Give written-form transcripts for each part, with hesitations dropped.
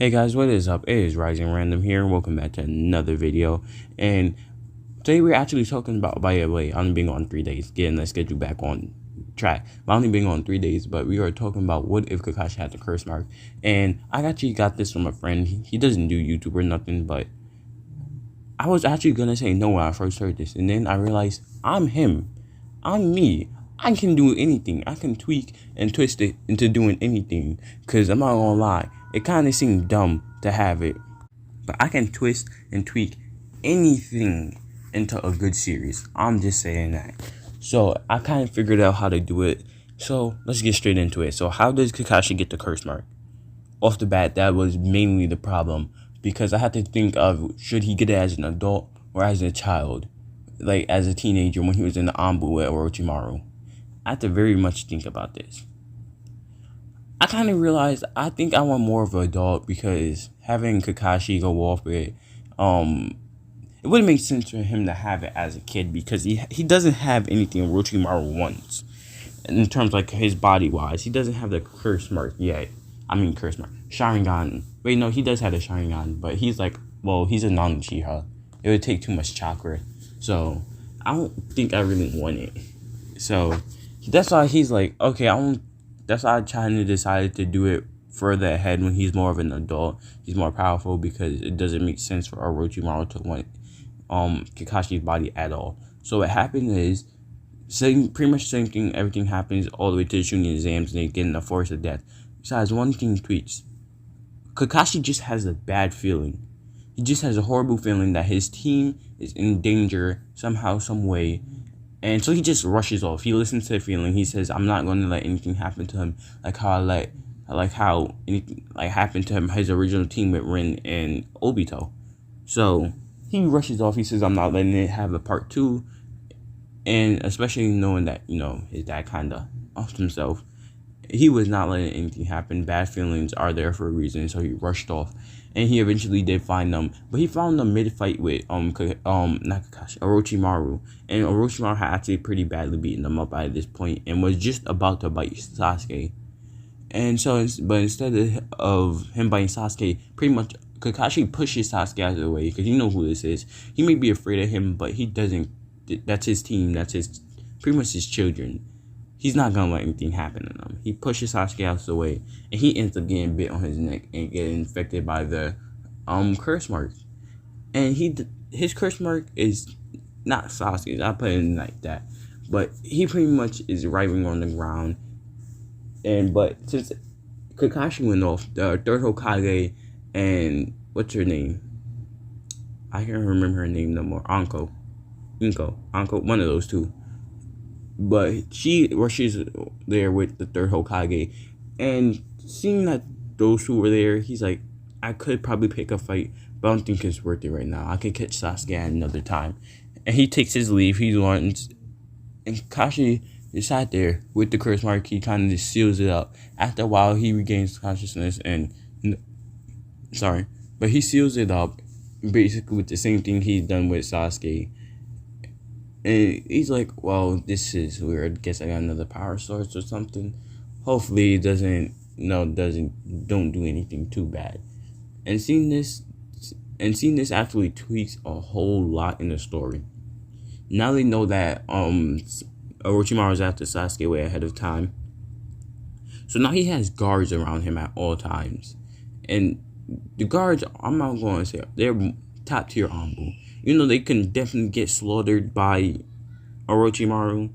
Hey guys, what is up? It is Rising Random here. Welcome back to another video. And today we're actually talking about, by the way, only being on 3 days, getting the schedule back on track. But only being on 3 days, but we are talking about what if Kakashi had the curse mark. And I actually got this from a friend. He doesn't do YouTube or nothing, but I was actually gonna say no when I first heard this, and then I realized I'm him. I'm me. I can do anything. I can tweak and twist it into doing anything. Cause I'm not gonna lie, it kind of seemed dumb to have it, but I can twist and tweak anything into a good series. I'm just saying that. So I kind of figured out how to do it. So let's get straight into it. So how does Kakashi get the curse mark? Off the bat, that was mainly the problem, because I had to think of, should he get it as an adult or as a child, like as a teenager when he was in the Anbu at Orochimaru. I had to very much think about this. I kind of realized I think I want more of an adult, because having Kakashi go off with it wouldn't make sense for him to have it as a kid, because he doesn't have anything Orochimaru wants in terms like his body wise. He doesn't have the curse mark yet. I mean, curse mark. Sharingan. Wait, no, he does have a Sharingan, but he's like, well, he's a non-Uchiha. It would take too much chakra. So, I don't think I really want it. So, that's why he's like, okay, that's why I kind of decided to do it further ahead when he's more of an adult. He's more powerful, because it doesn't make sense for Orochimaru to want Kakashi's body at all. So, what happened is, pretty much same thing. Everything happens all the way to the shooting exams, and they get in the force of death. Besides, one thing tweets. Kakashi just has a bad feeling. He just has a horrible feeling that his team is in danger somehow, some way. And so he just rushes off. He listens to the feeling. He says, I'm not going to let anything happen to him like how anything happened to him, his original team with Rin and Obito. So he rushes off. He says, I'm not letting it have a part 2. And especially knowing that, his dad kind of offed himself. He was not letting anything happen. Bad feelings are there for a reason, so he rushed off, and he eventually did find them. But he found them mid-fight with not Kakashi, Orochimaru, and Orochimaru had actually pretty badly beaten them up by this point, and was just about to bite Sasuke. And so, but instead of him biting Sasuke, pretty much Kakashi pushes Sasuke out of the way, because you know who this is. He may be afraid of him, but he doesn't. That's his team. That's pretty much his children. He's not going to let anything happen to them. He pushes Sasuke out of the way, and he ends up getting bit on his neck and getting infected by the curse mark. And his curse mark is not Sasuke's. I put it like that. But he pretty much is writhing on the ground. But since Kakashi went off, the third Hokage and what's her name? I can't remember her name no more. Anko, one of those two. But she rushes there with the third Hokage, and seeing that those two were there, he's like, I could probably pick a fight, but I don't think it's worth it right now. I could catch Sasuke at another time. And he takes his leave. He wants, and Kakashi is sat there with the curse mark. He kind of just seals it up. After a while, he regains consciousness, but he seals it up basically with the same thing he's done with Sasuke. And he's like, well, this is weird. Guess I got another power source or something. Hopefully it don't do anything too bad. And seeing this actually tweaks a whole lot in the story. Now they know that Orochimaru is after Sasuke way ahead of time. So now he has guards around him at all times. And the guards, I'm not going to say, they're top tier Anbu. They can definitely get slaughtered by Orochimaru.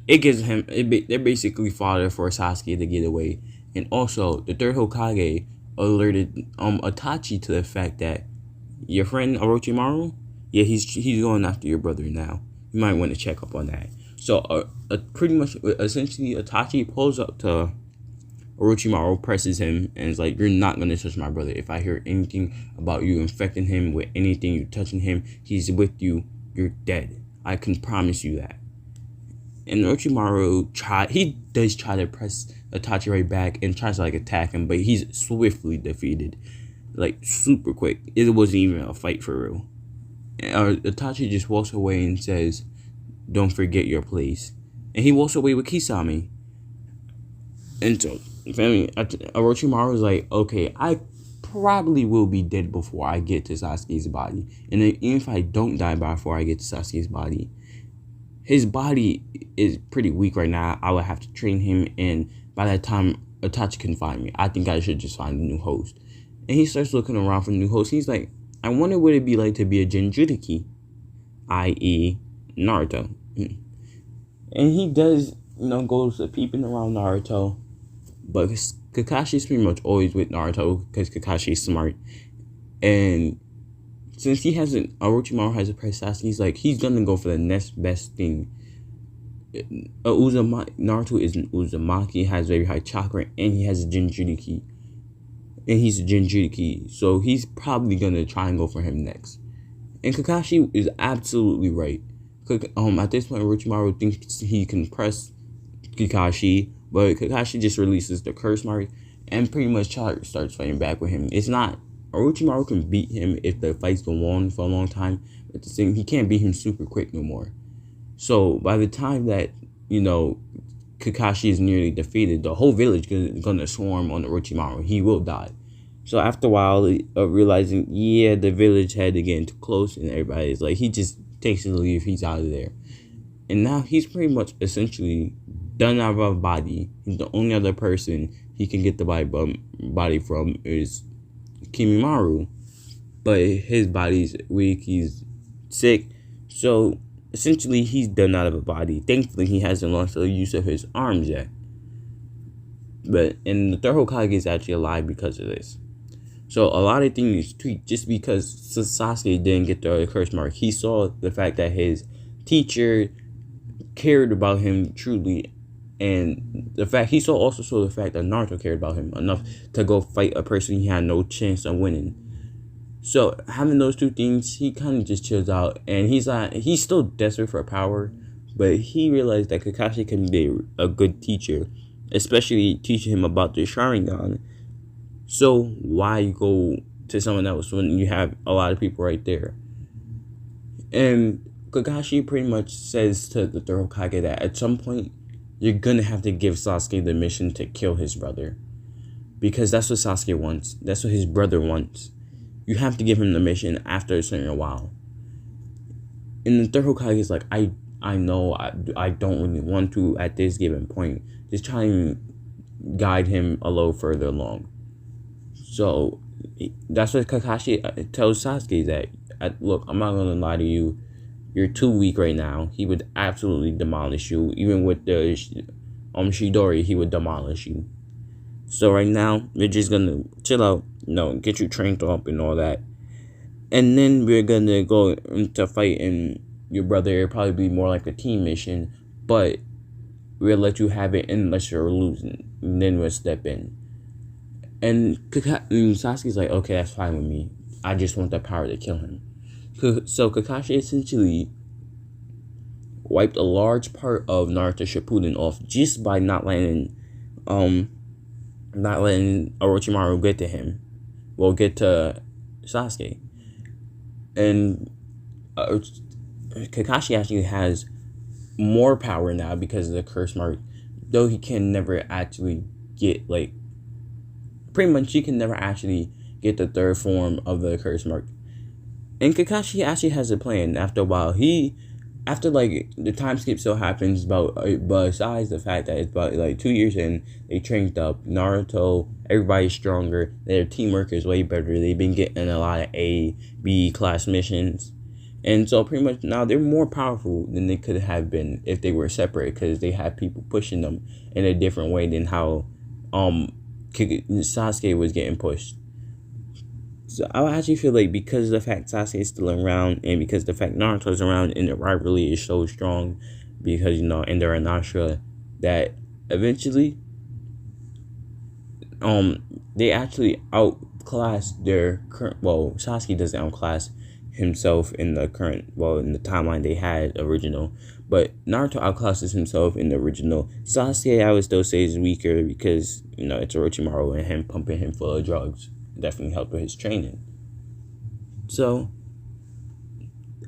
It gives him, they're basically fodder for Sasuke to get away. And also, the third Hokage alerted Itachi to the fact that your friend Orochimaru, yeah, he's going after your brother now. You might want to check up on that. So, pretty much, essentially, Itachi pulls up to Orochimaru, presses him, and is like, you're not going to touch my brother. If I hear anything about you infecting him with anything, you touching him, he's with you, you're dead. I can promise you that. And Orochimaru does try to press Itachi right back and tries to attack him, but he's swiftly defeated. Super quick. It wasn't even a fight for real. Itachi just walks away and says, don't forget your place. And he walks away with Kisame. And so, Orochimaru was like, okay, I probably will be dead before I get to Sasuke's body. And then even if I don't die before I get to Sasuke's body, his body is pretty weak right now. I would have to train him, and by that time, Itachi can find me. I think I should just find a new host. And he starts looking around for new hosts. He's like, I wonder what it'd be like to be a Jinchuriki, i.e. Naruto. And he does, goes to peeping around Naruto. But Kakashi's pretty much always with Naruto because Kakashi's smart. And since Orochimaru has a press Sasuke, he's gonna go for the next best thing. Naruto is an Uzumaki, has very high chakra, and he has a Jinchuriki. And he's a Jinchuriki, so he's probably gonna try and go for him next. And Kakashi is absolutely right. At this point, Orochimaru thinks he can press Kakashi, but Kakashi just releases the curse mark and pretty much starts fighting back with him. It's not Orochimaru can beat him if the fight's go on for a long time, but the thing he can't beat him super quick no more. So by the time that Kakashi is nearly defeated, the whole village is gonna swarm on Orochimaru. He will die. So after a while of realizing, the village had to get too close, and everybody's like, he just takes his leave. He's out of there, and now he's pretty much essentially done out of a body. He's the only other person he can get the body from is Kimimaro, but his body's weak. He's sick, so essentially he's done out of a body. Thankfully, he hasn't lost the use of his arms yet. And the third Hokage is actually alive because of this. So a lot of things tweaked just because Sasuke didn't get the curse mark. He saw the fact that his teacher cared about him truly, and he also saw the fact that Naruto cared about him enough to go fight a person he had no chance of winning. So having those two things, he kind of just chills out, and he's still desperate for power, but he realized that Kakashi can be a good teacher, especially teaching him about the Sharingan. So why go to someone else when you have a lot of people right there? And Kakashi pretty much says to the third Hokage that at some point you're gonna have to give Sasuke the mission to kill his brother, because that's what Sasuke wants. That's what his brother wants. You have to give him the mission after a certain while. And the third Hokage is like, I know I don't really want to at this given point. Just try and guide him a little further along. So that's what Kakashi tells Sasuke, that, look, I'm not going to lie to you. You're too weak right now. He would absolutely demolish you. Even with the Chidori, he would demolish you. So right now, we're just going to chill out, get you trained up and all that. And then we're going to go into fighting your brother. It'll probably be more like a team mission, but we'll let you have it unless you're losing. And then we'll step in. And Sasuke's like, okay, that's fine with me. I just want the power to kill him. So Kakashi essentially wiped a large part of Naruto Shippuden off just by not letting Orochimaru get to him. Well, get to Sasuke. And Kakashi actually has more power now because of the curse mark, though he can never actually get pretty much he can never actually get the third form of the curse mark. And Kakashi actually has a plan. After a while, after the time skip still happens, besides the fact that it's about 2 years in, they trained up. Naruto, everybody's stronger. Their teamwork is way better. They've been getting a lot of A, B class missions. And so pretty much now they're more powerful than they could have been if they were separate, because they had people pushing them in a different way than how Sasuke was getting pushed. So I actually feel like because of the fact Sasuke is still around, and because the fact Naruto's around, and the rivalry is so strong, because and they're in Ashura, that eventually they actually outclass their current. Well, Sasuke doesn't outclass himself in the current, in the timeline they had original, but Naruto outclasses himself in the original. Sasuke, I would still say, is weaker because it's Orochimaru, and him pumping him full of drugs definitely helped with his training. So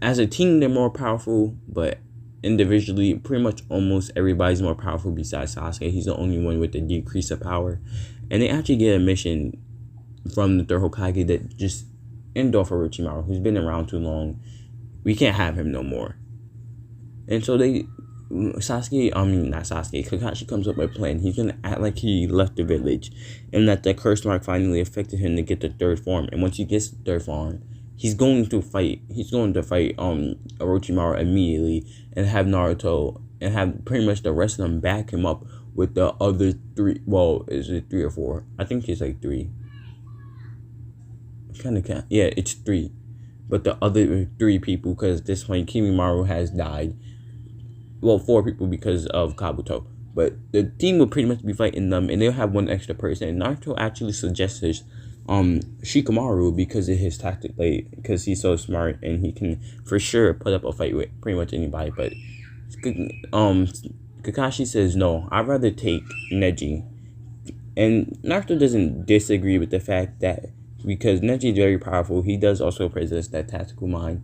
as a team, they're more powerful, but individually, pretty much almost everybody's more powerful besides Sasuke. He's the only one with the decrease of power. And they actually get a mission from the third Hokage that just end off Orochimaru, who's been around too long. We can't have him no more. And so Kakashi comes up with a plan. He's gonna act like he left the village, and that the curse mark finally affected him to get the third form. And once he gets the third form, he's going to fight Orochimaru immediately, and have Naruto and have pretty much the rest of them back him up with the other three. Well, is it 3 or 4? I think it's like 3. Yeah, it's 3. But the other 3 people, because this point Kimimaro has died. Well, 4 people because of Kabuto. But the team will pretty much be fighting them, and they'll have one extra person. And Naruto actually suggests Shikamaru because of his tactic, because he's so smart and he can for sure put up a fight with pretty much anybody. But Kakashi says no, I'd rather take Neji. And Naruto doesn't disagree with the fact that because Neji is very powerful, he does also possess that tactical mind.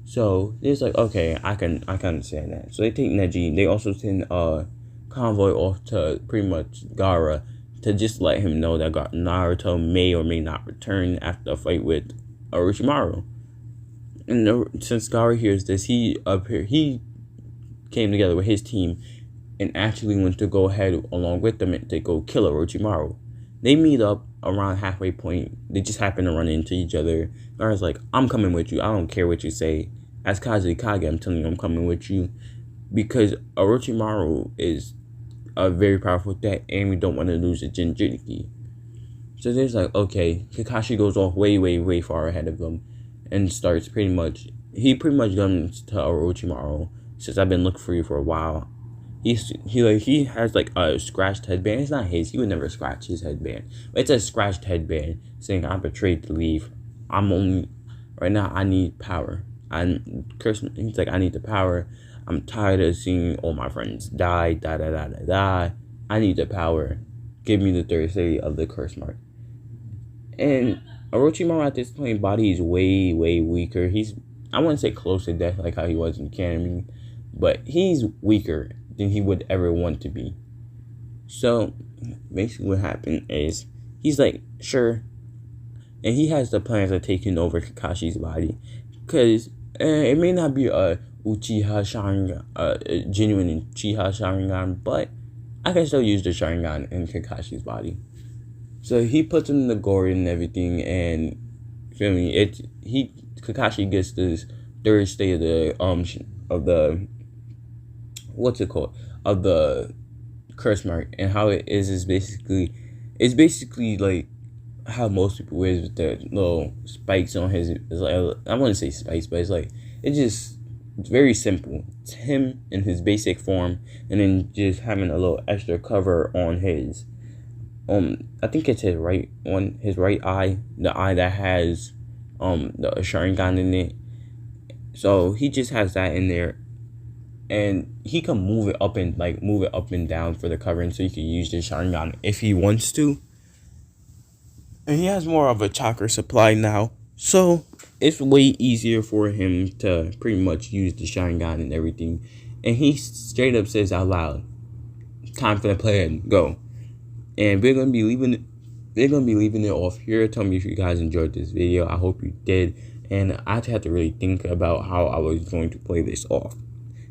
So it's like, okay, I can understand that. So they take Neji. They also send a convoy off to pretty much Gaara to just let him know that Naruto may or may not return after a fight with Orochimaru. And since Gaara hears this, he came together with his team and actually went to go ahead along with them to go kill Orochimaru. They meet up around halfway point. They just happen to run into each other. Gaara's like, I'm coming with you. I don't care what you say. As Kazekage, I'm telling you, I'm coming with you. Because Orochimaru is a very powerful threat, and we don't want to lose the Jinchuriki. So there's like, okay, Kakashi goes off way, way, way far ahead of them. And starts he pretty much comes to Orochimaru. Says, I've been looking for you for a while. He has like a scratched headband. It's not his. He would never scratch his headband. But it's a scratched headband saying, I'm betrayed to leave. Right now, I need power. He's like, I need the power. I'm tired of seeing all my friends die. I need the power. Give me the third state of the curse mark. And Orochimaru at this point, body is way, way weaker. I wouldn't say close to death like how he was in Academy, but he's weaker than he would ever want to be. So basically what happened is he's like, sure. And he has the plans of taking over Kakashi's body. Because it may not be a Uchiha Sharingan, a genuine Uchiha Sharingan, but I can still use the Sharingan in Kakashi's body. So he puts him in the gore and everything, and Kakashi gets this third state of the curse mark. And how it is basically like how most people is with the little spikes on his. It's like, I wouldn't say spikes, but it's very simple. It's him in his basic form, and then just having a little extra cover on his I think it's his right eye, the eye that has the Sharingan in it. So he just has that in there, and he can move it up and down for the covering, so he can use the Sharingan if he wants to. And he has more of a chakra supply now, so it's way easier for him to pretty much use the Sharingan and everything. And he straight up says out loud, "Time for the plan, go." And we're gonna be leaving it off here. Tell me if you guys enjoyed this video. I hope you did. And I had to really think about how I was going to play this off.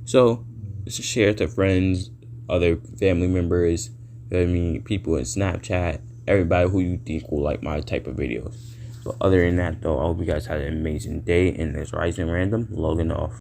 So share to friends, other family members, people in Snapchat, everybody who you think will like my type of videos. So other than that though, I hope you guys had an amazing day. And this Rising Random logging off.